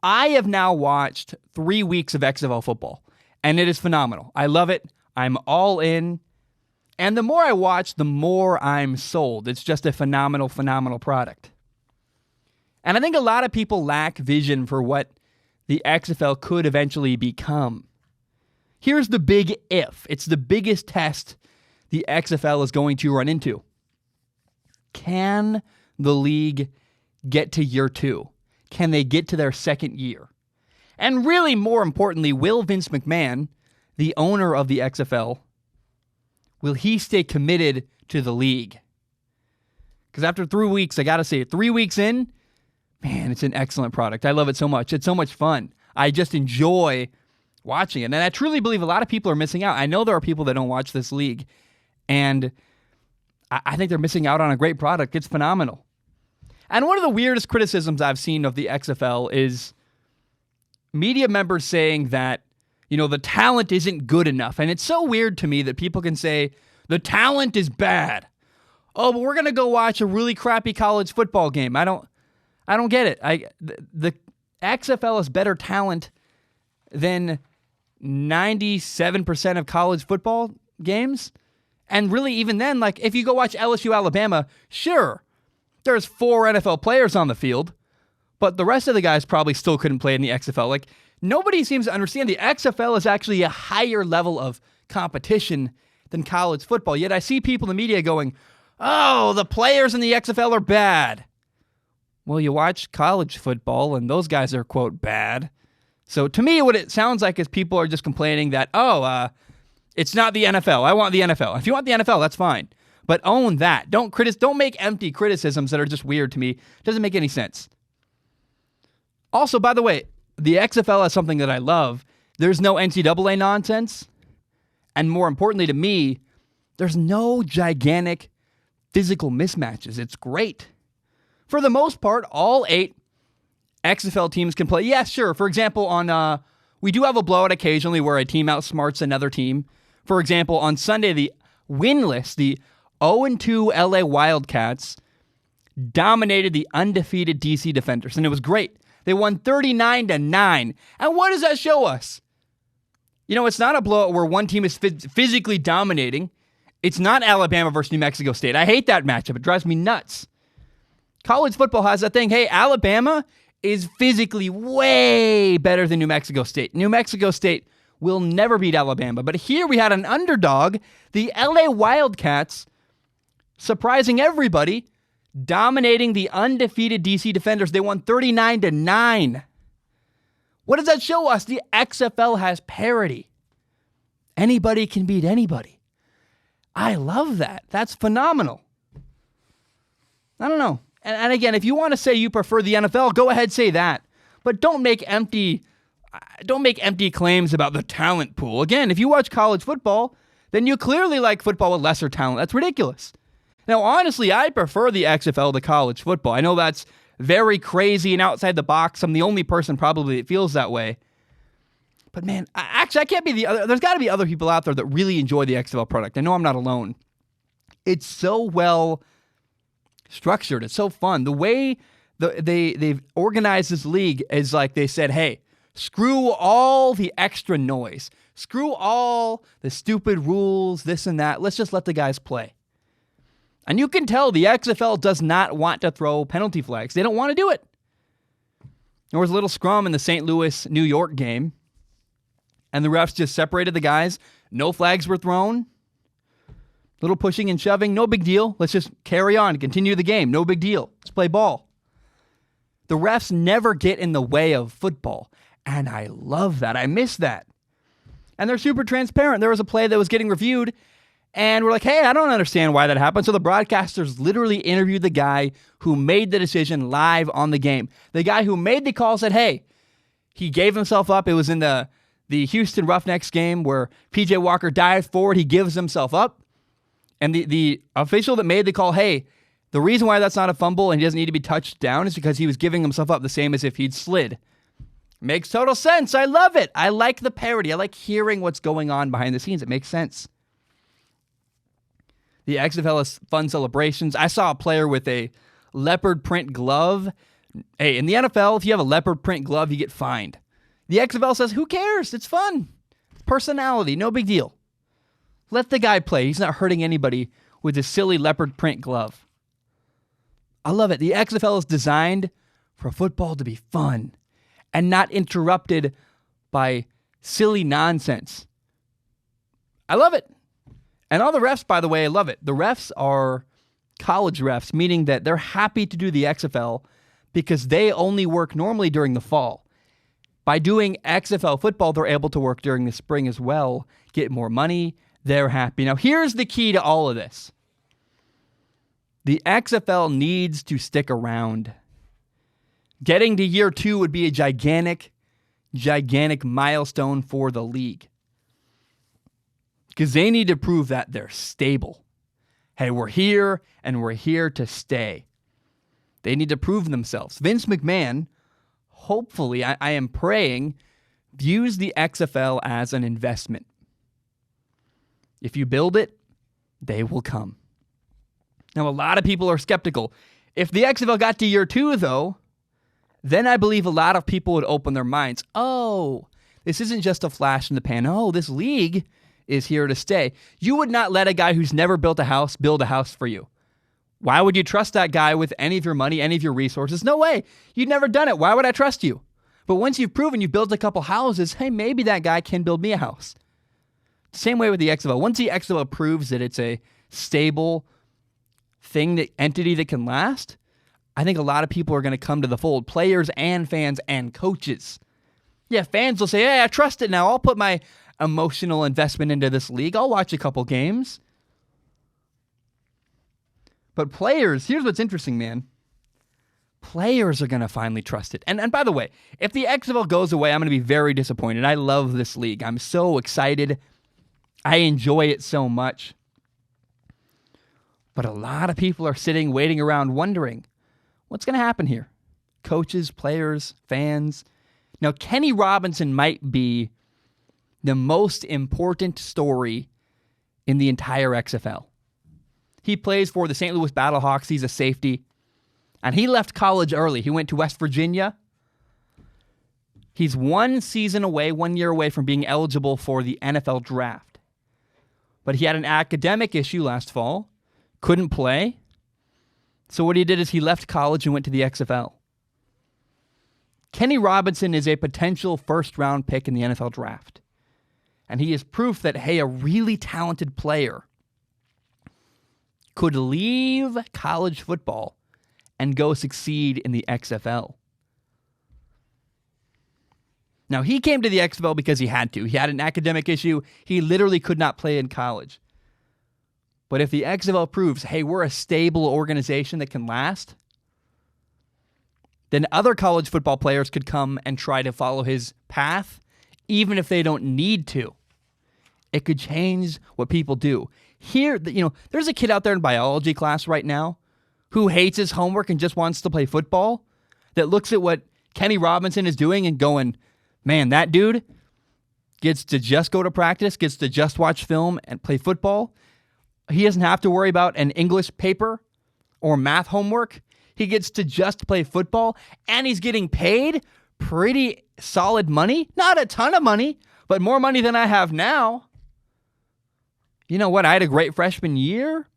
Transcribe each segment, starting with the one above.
I have now watched 3 weeks of XFL football, and it is phenomenal. I love it. I'm all in. And the more I watch, the more I'm sold. It's just a phenomenal, phenomenal product. And I think a lot of people lack vision for what the XFL could eventually become. Here's the big if. It's the biggest test the XFL is going to run into. Can the league get to year 2? Can they get to their second year? And really, more importantly, will Vince McMahon, the owner of the XFL, will he stay committed to the league? Because after 3 weeks, I got to say, 3 weeks in, man, it's an excellent product. I love it so much. It's so much fun. I just enjoy watching it. And I truly believe a lot of people are missing out. I know there are people that don't watch this league, and I think they're missing out on a great product. It's phenomenal. And one of the weirdest criticisms I've seen of the XFL is media members saying that, the talent isn't good enough. And it's so weird to me that people can say, the talent is bad. Oh, but we're going to go watch a really crappy college football game. I don't get it. The XFL has better talent than 97% of college football games. And really, even then, if you go watch LSU Alabama, sure, there's 4 NFL players on the field, but the rest of the guys probably still couldn't play in the XFL. Nobody seems to understand the XFL is actually a higher level of competition than college football. Yet I see people in the media going, oh, the players in the XFL are bad. Well, you watch college football, and those guys are, quote, bad. So to me, what it sounds like is people are just complaining that, it's not the NFL. I want the NFL. If you want the NFL, that's fine. But own that. Don't make empty criticisms that are just weird to me. It doesn't make any sense. Also, by the way, the XFL has something that I love. There's no NCAA nonsense. And more importantly to me, there's no gigantic physical mismatches. It's great. For the most part, all 8 XFL teams can play. Yeah, sure. For example, we do have a blowout occasionally where a team outsmarts another team. For example, on Sunday, the winless, the 0-2 LA Wildcats dominated the undefeated DC Defenders, and it was great. They won 39-9. And what does that show us? It's not a blowout where one team is physically dominating. It's not Alabama versus New Mexico State. I hate that matchup. It drives me nuts. College football has that thing. Hey, Alabama is physically way better than New Mexico State. New Mexico State will never beat Alabama. But here we had an underdog, the LA Wildcats, surprising everybody, dominating the undefeated DC Defenders. They won 39-9. What does that show us? The XFL has parity. Anybody can beat anybody. I love that. That's phenomenal. I don't know. And again, if you want to say you prefer the NFL, go ahead, say that. But don't make empty claims about the talent pool. Again, if you watch college football, then you clearly like football with lesser talent. That's ridiculous. Now, honestly, I prefer the XFL to college football. I know that's very crazy and outside the box. I'm the only person probably that feels that way. But man, I can't be there's got to be other people out there that really enjoy the XFL product. I know I'm not alone. It's so well structured. It's so fun. The way they've organized this league is like they said, hey, screw all the extra noise. Screw all the stupid rules, this and that. Let's just let the guys play. And you can tell the XFL does not want to throw penalty flags. They don't want to do it. There was a little scrum in the St. Louis-New York game, and the refs just separated the guys. No flags were thrown. Little pushing and shoving, no big deal. Let's just carry on, continue the game. No big deal. Let's play ball. The refs never get in the way of football, and I love that. I miss that. And they're super transparent. There was a play that was getting reviewed, and we're like, hey, I don't understand why that happened. So the broadcasters literally interviewed the guy who made the decision live on the game. The guy who made the call said, hey, he gave himself up. It was in the Houston Roughnecks game where P.J. Walker dived forward. He gives himself up. And the official that made the call, hey, the reason why that's not a fumble and he doesn't need to be touched down is because he was giving himself up the same as if he'd slid. Makes total sense. I love it. I like the parody. I like hearing what's going on behind the scenes. It makes sense. The XFL has fun celebrations. I saw a player with a leopard print glove Hey, in the NFL, if you have a leopard print glove, you get fined. The XFL says, who cares? It's fun. Personality, no big deal. Let the guy play. He's not hurting anybody with a silly leopard print glove. I love it. The XFL is designed for football to be fun and not interrupted by silly nonsense. I love it. And all the refs, by the way, I love it. The refs are college refs, meaning that they're happy to do the XFL because they only work normally during the fall. By doing XFL football, they're able to work during the spring as well, get more money. They're happy. Now, here's the key to all of this. The XFL needs to stick around. Getting to year 2 would be a gigantic milestone for the league. Because they need to prove that they're stable. Hey, we're here, and we're here to stay. They need to prove themselves. Vince McMahon, hopefully, I am praying, views the XFL as an investment. If you build it, they will come. Now, a lot of people are skeptical. If the XFL got to year 2, though, then I believe a lot of people would open their minds. Oh, this isn't just a flash in the pan. Oh, this league is here to stay. You would not let a guy who's never built a house build a house for you. Why would you trust that guy with any of your money, any of your resources? No way. You've never done it. Why would I trust you? But once you've proven you've built a couple houses, hey, maybe that guy can build me a house. Same way with the XFL. Once the XFL proves that it's a stable entity that can last, I think a lot of people are going to come to the fold. Players and fans and coaches. Yeah, fans will say, hey, I trust it now. I'll put my emotional investment into this league. I'll watch a couple games. But players, here's what's interesting, man. Players are going to finally trust it. And by the way, if the XFL goes away, I'm going to be very disappointed. I love this league. I'm so excited. I enjoy it so much. But a lot of people are sitting, waiting around, wondering, what's going to happen here? Coaches, players, fans. Now, Kenny Robinson might be the most important story in the entire XFL. He plays for the St. Louis Battlehawks. He's a safety. And he left college early. He went to West Virginia. He's 1 year away from being eligible for the NFL draft. But he had an academic issue last fall. Couldn't play. So what he did is he left college and went to the XFL. Kenny Robinson is a potential first-round pick in the NFL draft. And he is proof that, hey, a really talented player could leave college football and go succeed in the XFL. Now, he came to the XFL because he had to. He had an academic issue. He literally could not play in college. But if the XFL proves, hey, we're a stable organization that can last, then other college football players could come and try to follow his path, even if they don't need to. It could change what people do. Here, there's a kid out there in biology class right now who hates his homework and just wants to play football, that looks at what Kenny Robinson is doing and going, man, that dude gets to just go to practice, gets to just watch film and play football. He doesn't have to worry about an English paper or math homework. He gets to just play football, and he's getting paid pretty solid money. Not a ton of money, but more money than I have now. You know what? I had a great freshman year.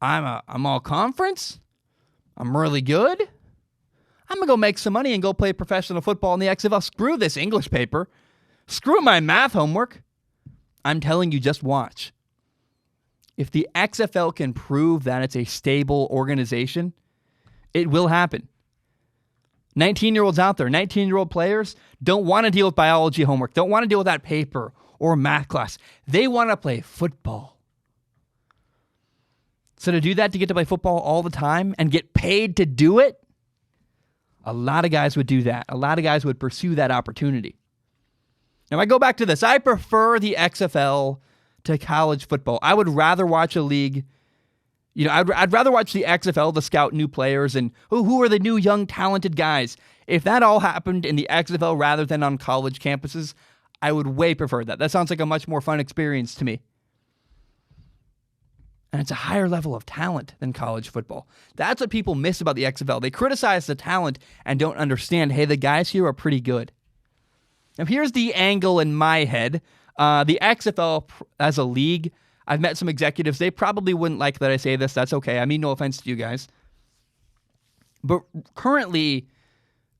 I'm all conference. I'm really good. I'm going to go make some money and go play professional football in the XFL. Screw this English paper. Screw my math homework. I'm telling you, just watch. If the XFL can prove that it's a stable organization, it will happen. 19-year-olds out there, 19-year-old players don't want to deal with biology homework, don't want to deal with that paper or math class. They want to play football. So to do that, to get to play football all the time and get paid to do it, a lot of guys would do that. A lot of guys would pursue that opportunity. Now, I go back to this. I prefer the XFL to college football. I would rather watch a league. I'd rather watch the XFL to scout new players and who are the new, young, talented guys. If that all happened in the XFL rather than on college campuses, I would way prefer that. That sounds like a much more fun experience to me. And it's a higher level of talent than college football. That's what people miss about the XFL. They criticize the talent and don't understand, hey, the guys here are pretty good. Now, here's the angle in my head. The XFL as a league, I've met some executives. They probably wouldn't like that I say this. That's okay. I mean, no offense to you guys. But currently,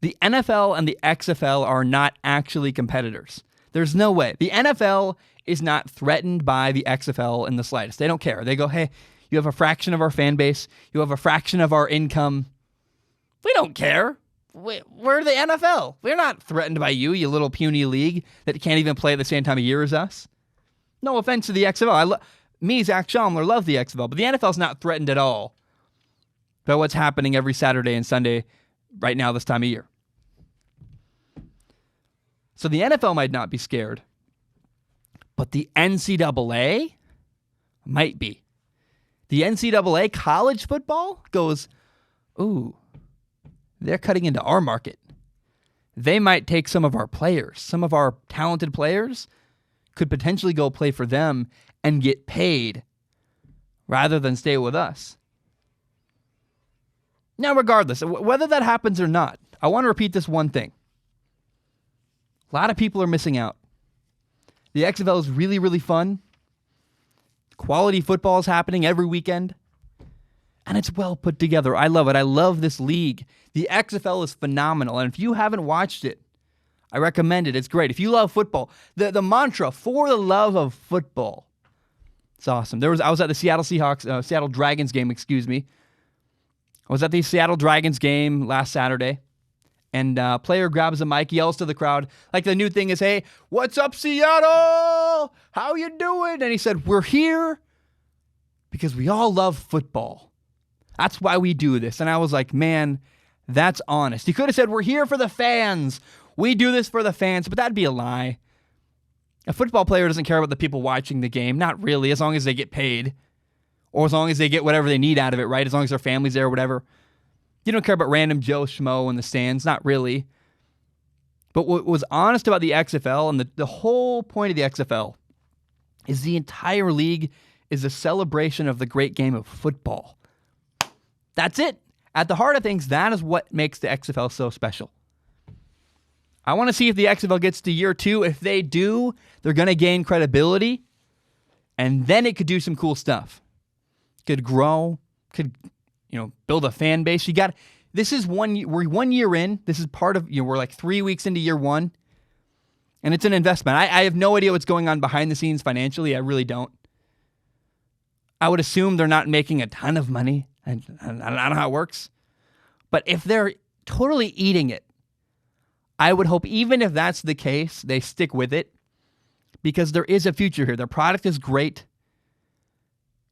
the NFL and the XFL are not actually competitors. There's no way. The NFL is not threatened by the XFL in the slightest. They don't care. They go, hey, you have a fraction of our fan base. You have a fraction of our income. We don't care. We're the NFL. We're not threatened by you, you little puny league that can't even play at the same time of year as us. No offense to the XFL. Me, Zach Schaumler, love the XFL, but the NFL's not threatened at all by what's happening every Saturday and Sunday right now this time of year. So the NFL might not be scared, but the NCAA might be. The NCAA college football goes, ooh, they're cutting into our market. They might take some of our players. Some of our talented players could potentially go play for them and get paid rather than stay with us. Now, regardless, whether that happens or not, I want to repeat this one thing. A lot of people are missing out. The XFL is really, really fun. Quality football is happening every weekend. And it's well put together. I love it. I love this league. The XFL is phenomenal. And if you haven't watched it, I recommend it. It's great. If you love football, the mantra, for the love of football, it's awesome. I was at the Seattle Dragons game, I was at the Seattle Dragons game last Saturday. And a player grabs a mic, yells to the crowd. Like the new thing is, hey, what's up, Seattle? How you doing? And he said, we're here because we all love football. That's why we do this. And I was like, man, that's honest. He could have said, we're here for the fans. We do this for the fans, but that'd be a lie. A football player doesn't care about the people watching the game. Not really, as long as they get paid. Or as long as they get whatever they need out of it, right? As long as their family's there or whatever. You don't care about random Joe Schmo in the stands. Not really. But what was honest about the XFL, and the whole point of the XFL, is the entire league is a celebration of the great game of football. That's it. At the heart of things, that is what makes the XFL so special. I want to see if the XFL gets to year 2. If they do, they're going to gain credibility, and then it could do some cool stuff. Could grow, could, build a fan base. We're 1 year in. This is part of, we're like 3 weeks into year 1, and it's an investment. I have no idea what's going on behind the scenes financially. I really don't. I would assume they're not making a ton of money. I don't know how it works. But if they're totally eating it, I would hope, even if that's the case, they stick with it, because there is a future here. Their product is great.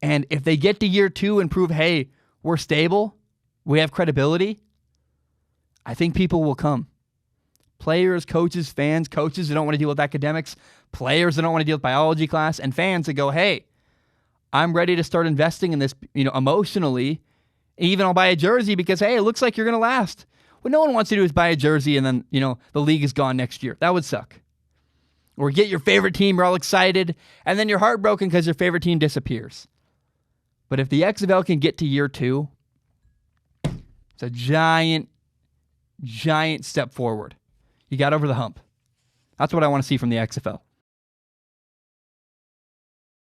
And if they get to year 2 and prove, hey, we're stable, we have credibility, I think people will come. Players, coaches, fans, coaches that don't want to deal with academics, players that don't want to deal with biology class, and fans that go, hey, I'm ready to start investing in this, emotionally. Even I'll buy a jersey because, hey, it looks like you're going to last. What no one wants to do is buy a jersey and then, the league is gone next year. That would suck. Or get your favorite team, you're all excited, and then you're heartbroken because your favorite team disappears. But if the XFL can get to year 2, it's a giant, giant step forward. You got over the hump. That's what I want to see from the XFL.